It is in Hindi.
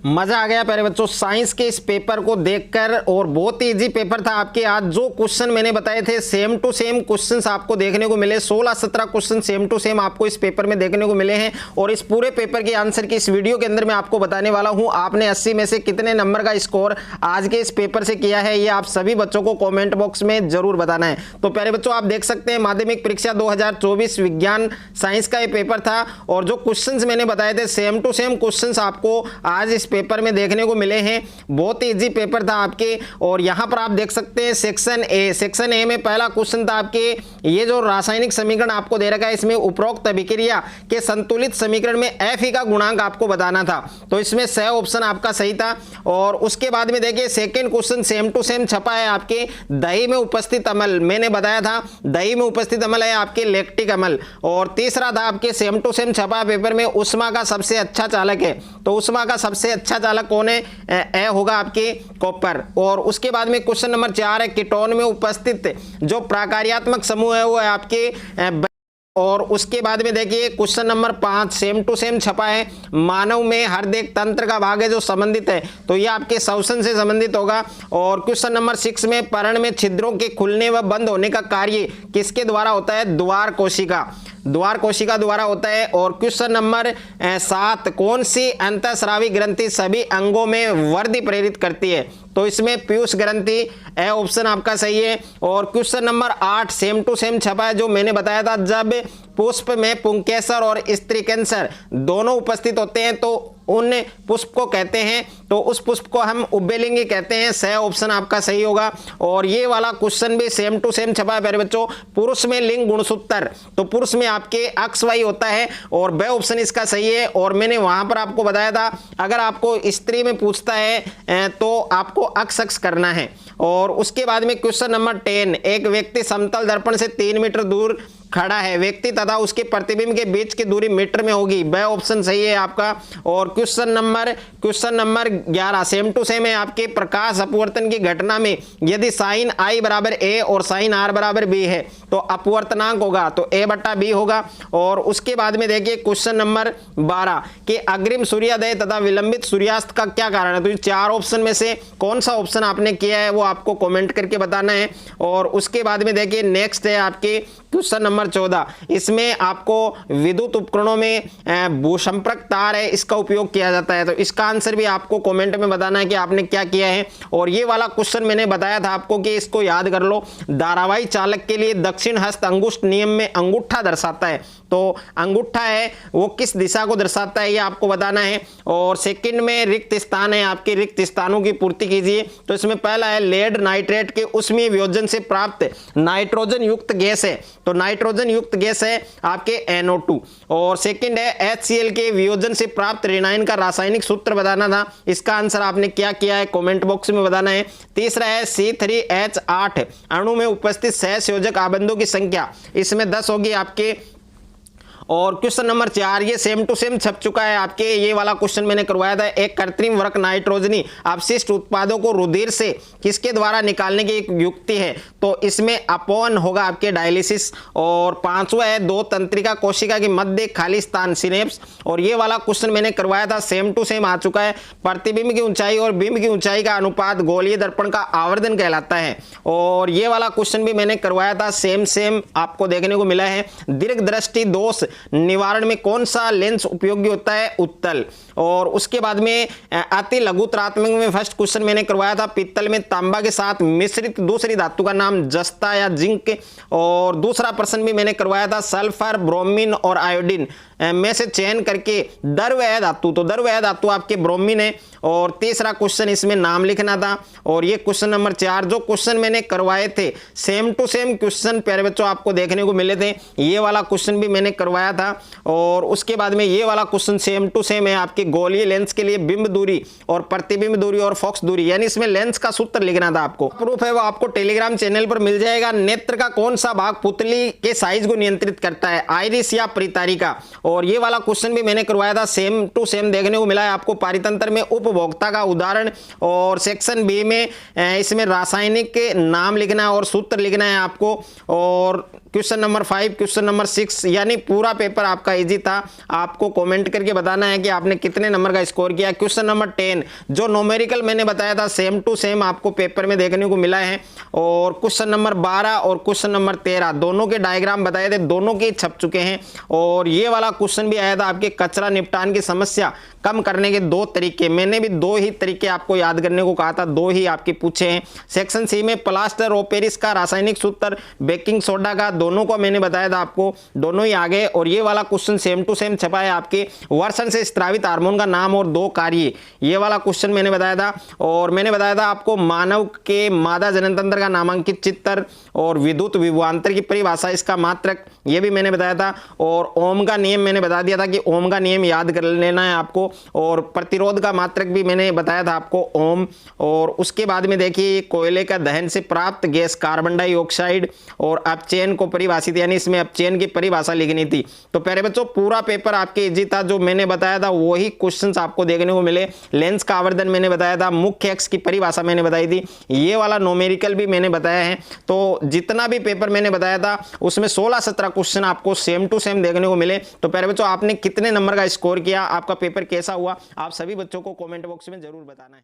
मजा आ गया प्यारे बच्चों साइंस के इस पेपर को देखकर, और बहुत ही इजी पेपर था आपके। आज जो क्वेश्चन मैंने बताए थे सेम टू सेम क्वेश्चंस आपको देखने को मिले। 16-17 क्वेश्चन सेम टू सेम आपको इस पेपर में देखने को मिले हैं, और इस पूरे पेपर के आंसर की इस वीडियो के अंदर मैं आपको बताने वाला हूं। आपने 80 में से कितने नंबर का स्कोर आज के इस पेपर से किया है, ये आप सभी बच्चों को कॉमेंट बॉक्स में जरूर बताना है। तो प्यारे बच्चों आप देख सकते हैं माध्यमिक परीक्षा 2024 विज्ञान साइंस का ये पेपर था, और जो क्वेश्चंस मैंने बताए थे सेम टू सेम क्वेश्चंस आपको आज इस पेपर में देखने को मिले हैं। बहुत ही इजी पेपर था आपके। और यहां पर आप देख सकते हैं सेक्शन ए में पहला क्वेश्चन था आपके, ये जो रासायनिक समीकरण आपको दे रखा है इसमें उपरोक्त अभिक्रिया के संतुलित समीकरण में Fe का गुणांक आपको बताना था। तो इसमें स ऑप्शन आपका सही था। और उसके बाद में देखिए second question same to same छपा है आपके, दही में उपस्थित अम्ल, मैंने बताया था दही में उपस्थित अम्ल है आपके लैक्टिक अम्ल। और तीसरा था आपके सेम टू सेम छपा पेपर में, ऊष्मा का सबसे अच्छा चालक है। तो ऊष्मा का सबसे अच्छा चालक कौन है? ए होगा आपके कॉपर। और उसके बाद में क्वेश्चन नंबर 4 है कीटोन में उपस्थित जो प्रकार्यात्मक समूह है वो है आपके। और उसके बाद में देखिए question number 5 same to same छपा है, मानव में हृदय तंत्र का भाग है जो संबंधित है, तो ये आपके श्वसन से संबंधित होगा। और क्वेश्चन नंबर 6 में पर्ण में छिद्रों के खुलने व बंद होने का कार्य किसके द्वारा होता है? द्वार कोशिका द्वारा होता है। और क्वेश्चन नंबर 7 कौन सी अंतःस्रावी ग्रंथि सभी अंगों में वृद्धि प्रेरित करती है? तो इसमें पीयूष ग्रंथि, ए ऑप्शन आपका सही है। और question number 8 same to same छपा है, जो मैंने बताया था जब पुष्प में पुंकेसर और स्त्री कैंसर दोनों उपस्थित होते हैं तो उन पुष्प को कहते हैं, तो उस पुष्प को हम उभयलिंगी कहते हैं। स ऑप्शन आपका सही होगा। और ये वाला क्वेश्चन भी सेम टू सेम छपा है प्यारे बच्चों, पुरुष में लिंग गुणसूत्र, तो पुरुष में आपके XY होता है, और ब ऑप्शन इसका सही है। और मैंने वहां पर आपको बताया था अगर आपको स्त्री में पूछता है तो आपको XX करना है। और उसके बाद में क्वेश्चन नंबर 10 एक व्यक्ति समतल दर्पण से 3 मीटर दूर खड़ा है, व्यक्ति तथा उसके प्रतिबिंब के बीच की दूरी मीटर में होगी, ब ऑप्शन सही है आपका। और question number 11 same to same है आपके, प्रकाश अपवर्तन की घटना में यदि साइन I बराबर A और साइन R बराबर B है तो अपवर्तनांक होगा तो A/B होगा। और उसके बाद में देखिए क्वेश्चन नंबर 12 कि अग्रिम सूर्योदय तथा विलंबित सूर्यास्त का क्या कारण है? तो ये 4 ऑप्शन में से कौन सा ऑप्शन आपने किया है वो आपको कमेंट करके बताना है। और उसके बाद में देखिए नेक्स्ट है आपके क्वेश्चन नंबर 14, इसमें आपको विद्युत उपकरणों में भूसंपर्क तार है इसका उपयोग किया जाता है, तो इसका आंसर भी आपको कमेंट में बताना है कि आपने क्या किया है। और ये वाला क्वेश्चन मैंने बताया था आपको कि इसको याद कर लो, धारावाही चालक के लिए दक्षिण हस्त अंगुष्ठ नियम में अंगूठा दर्शाता है, तो अंगूठा है वो किस दिशा को दर्शाता है ये आपको बताना है। और सेकंड में रिक्त स्थान है आपके, रिक्त स्थानों की पूर्ति कीजिए, तो इसमें पहला है लेड नाइट्रेट के उष्मीय वियोजन से प्राप्त नाइट्रोजन युक्त गैस है, तो नाइट्रोजन युक्त गैस है आपके NO2। और सेकंड है HCl के वियोजन से प्राप्त रेनाइन का रासायनिक सूत्र बताना था, इसका आंसर आपने क्या किया है कमेंट बॉक्स में बताना है। तीसरा है C3H8 अणु में उपस्थित सहसंयोजक आबंधों की संख्या, इसमें 10 होगी आपके। और क्वेश्चन नंबर 4 ये सेम टू सेम छप चुका है आपके, ये वाला क्वेश्चन मैंने करवाया था, एक कृत्रिम वृक्क नाइट्रोजनी अपशिष्ट उत्पादों को रुधिर से किसके द्वारा निकालने की एक युक्ति है, तो इसमें अपवन होगा आपके डायलिसिस। और 5वां है दो तंत्रिका कोशिका की मध्य खाली स्थान सिनेप्स, और ये वाला क्वेश्चन मैंने करवाया था सेम टू सेम आ चुका है, प्रतिबिंब की ऊंचाई और बिंब की ऊंचाई का अनुपात गोलीय दर्पण का आवर्धन कहलाता है। और ये वाला क्वेश्चन भी मैंने करवाया था सेम आपको देखने को मिला है, दीर्घ दृष्टि दोष निवारण में कौन सा लेंस उपयोगी होता है? उत्तल। और उसके बाद में अति लघुतरात्मक में फर्स्ट क्वेश्चन मैंने करवाया था पीतल में तांबा के साथ मिश्रित दूसरी धातु का नाम जस्ता या जिंक। और दूसरा प्रश्न भी मैंने करवाया था सल्फर, ब्रोमीन और आयोडीन में से चयन करके द्रव्य धातु, तो द्रव्य धातु आपके ब्रोमीन है। और तीसरा क्वेश्चन इसमें नाम लिखना था। और ये क्वेश्चन नंबर 4 जो क्वेश्चन मैंने करवाए थे सेम टू सेम क्वेश्चन प्यारे बच्चों आपको देखने को मिले थे, ये वाला क्वेश्चन भी मैंने करवाया था। और उसके बाद में ये वाला क्वेश्चन सेम टू सेम है आपके, गोलीय लेंस के लिए बिंब दूरी और प्रतिबिंब दूरी और फोकस दूरी, यानी इसमें लेंस का सूत्र लिखना था आपको। प्रूफ है वो आपको टेलीग्राम चैनल पर मिल जाएगा। नेत्र का कौन सा भाग पुतली के साइज को नियंत्रित करता है? आइरिस या परितारिका? और ये वाला क्वेश्चन भी मैंने करवाया था सेम टू सेम देखने को मिला है आपको, पारितंत्र में उपभोक्ता का उदाहरण। और सेक्शन बी में इसमें रासायनिक नाम लिखना है और सूत्र लिखना है आपको। और क्वेश्चन नंबर 5, क्वेश्चन नंबर 6, यानी पूरा पेपर आपका इजी था। आपको कमेंट करके बताना है कि आपने कितने नंबर का स्कोर किया। क्वेश्चन नंबर 10 जो न्यूमेरिकल मैंने बताया था सेम टू सेम आपको पेपर में देखने को मिला है। और क्वेश्चन नंबर 12 और क्वेश्चन नंबर 13 दोनों के डायग्राम बताए थे, दोनों के छप चुके हैं। और ये वाला क्वेश्चन भी आया था आपके कचरा निपटान की समस्या कम करने के 2 तरीके। मैंने भी 2 ही तरीके आपको याद करने को कहा था, 2 ही आपके पूछे हैं। सेक्शन सी में प्लास्टर ऑफ पेरिस का रासायनिक सूत्र, बेकिंग सोडा का, दोनों को मैंने बताया था आपको, दोनों ही आ गए। और ये वाला क्वेश्चन सेम टू सेम छपा है आपके वर्षण से स्रावित हार्मोन का नाम और 2 कार्य, ये वाला क्वेश्चन मैंने बताया था। और मैंने बताया था आपको मानव के मादा जननतंत्र का नामांकित चित्र और विद्युत विभवांतर की परिभाषा, इसका मात्रक, ये भी मैंने बताया था। और ओम का नियम मैंने बता दिया था कि ओम का नियम याद कर लेना है आपको। और प्रतिरोध का मात्रक भी मैंने बताया था आपको, ओम। और उसके बाद में देखिए कोयले का दहन से प्राप्त गैस कार्बन डाइऑक्साइड और अपचयन को परिभाषित, यानी इसमें अपचयन की परिभाषा लिखनी थी। तो प्यारे बच्चों पूरा पेपर आपके इजी था, जो मैंने बताया था वही क्वेश्चंस आपको देखने को मिले। लेंस का आवर्धन मैंने बताया था, मुख्य अक्ष की परिभाषा मैंने बताई थी, ये वाला न्यूमेरिकल भी मैंने बताया है। तो जितना भी पेपर मैंने बताया था उसमें 16-17 क्वेश्चन आपको सेम टू सेम देखने को मिले। तो प्यारे बच्चों आपने कितने नंबर का स्कोर किया, आपका पेपर कैसा हुआ, आप सभी बच्चों को कमेंट बॉक्स में जरूर बताना है।